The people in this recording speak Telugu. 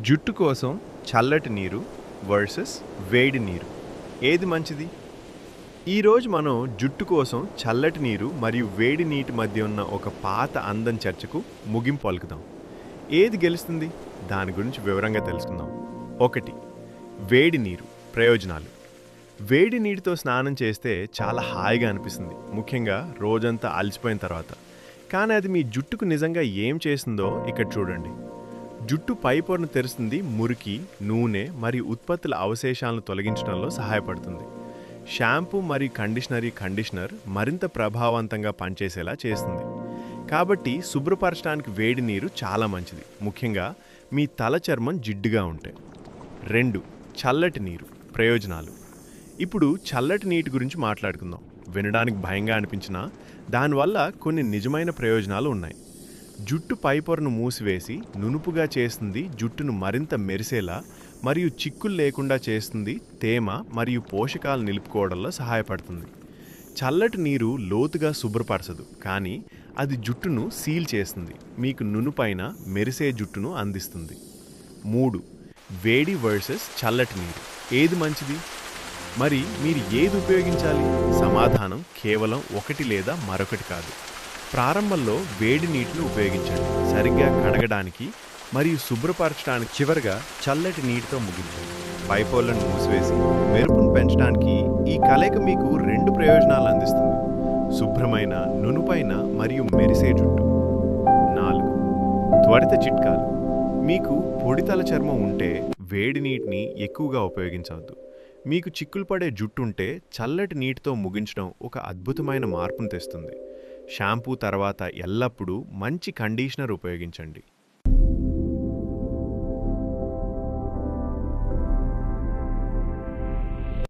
జుట్టు కోసం చల్లటి నీరు వర్సెస్ వేడి నీరు ఏది మంచిది? ఈరోజు మనం జుట్టు కోసం చల్లటి నీరు మరియు వేడి నీటి మధ్య ఉన్న ఒక పాత అందం చర్చకు ముగింపు పలుకుదాం. ఏది గెలుస్తుంది? దాని గురించి వివరంగా తెలుసుకుందాం. 1. వేడి నీరు ప్రయోజనాలు. వేడి నీటితో స్నానం చేస్తే చాలా హాయిగా అనిపిస్తుంది, ముఖ్యంగా రోజంతా అలసిపోయిన తర్వాత. కానీ అది మీ జుట్టుకు నిజంగా ఏం చేస్తుందో ఇక్కడ చూడండి. జుట్టు పైపొరను తెరుస్తుంది, మురికి, నూనె మరియు ఉత్పత్తుల అవశేషాలను తొలగించడంలో సహాయపడుతుంది. షాంపూ మరియు కండిషనర్ మరింత ప్రభావవంతంగా పనిచేసేలా చేస్తుంది. కాబట్టి శుభ్రపరచడానికి వేడి నీరు చాలా మంచిది, ముఖ్యంగా మీ తల చర్మం జిడ్డుగా ఉంటే. 2. చల్లటి నీరు ప్రయోజనాలు. ఇప్పుడు చల్లటి నీటి గురించి మాట్లాడుకుందాం. వినడానికి భయంగా అనిపించినా దానివల్ల కొన్ని నిజమైన ప్రయోజనాలు ఉన్నాయి. జుట్టు పైపొరను మూసివేసి నునుపుగా చేస్తుంది, జుట్టును మరింత మెరిసేలా మరియు చిక్కులు లేకుండా చేస్తుంది, తేమ మరియు పోషకాలు నిలుపుకోవడంలో సహాయపడుతుంది. చల్లటి నీరు లోతుగా శుభ్రపరచదు, కానీ అది జుట్టును సీల్ చేస్తుంది, మీకు నునుపైన మెరిసే జుట్టును అందిస్తుంది. 3. వేడి వర్సెస్ చల్లటి నీరు ఏది మంచిది? మరి మీరు ఏది ఉపయోగించాలి? సమాధానం కేవలం ఒకటి లేదా మరొకటి కాదు. ప్రారంభంలో వేడి నీటిని ఉపయోగించండి, సరిగ్గా కడగడానికి మరియు శుభ్రపరచడానికి. చివరిగా చల్లటి నీటితో ముగించండి, పైపోళ్లను మూసివేసి మెరుపును పెంచడానికి. ఈ కలయిక మీకు 2 ప్రయోజనాలు అందిస్తుంది: శుభ్రమైన, నునుపైన మరియు మెరిసే జుట్టు. 4. త్వరిత చిట్కాలు. మీకు పొడితల చర్మం ఉంటే వేడి నీటిని ఎక్కువగా ఉపయోగించవద్దు. మీకు చిక్కులు పడే జుట్టు ఉంటే చల్లటి నీటితో ముగించడం ఒక అద్భుతమైన మార్పును తెస్తుంది. షాంపూ తర్వాత ఎల్లప్పుడూ మంచి కండిషనర్ ఉపయోగించండి.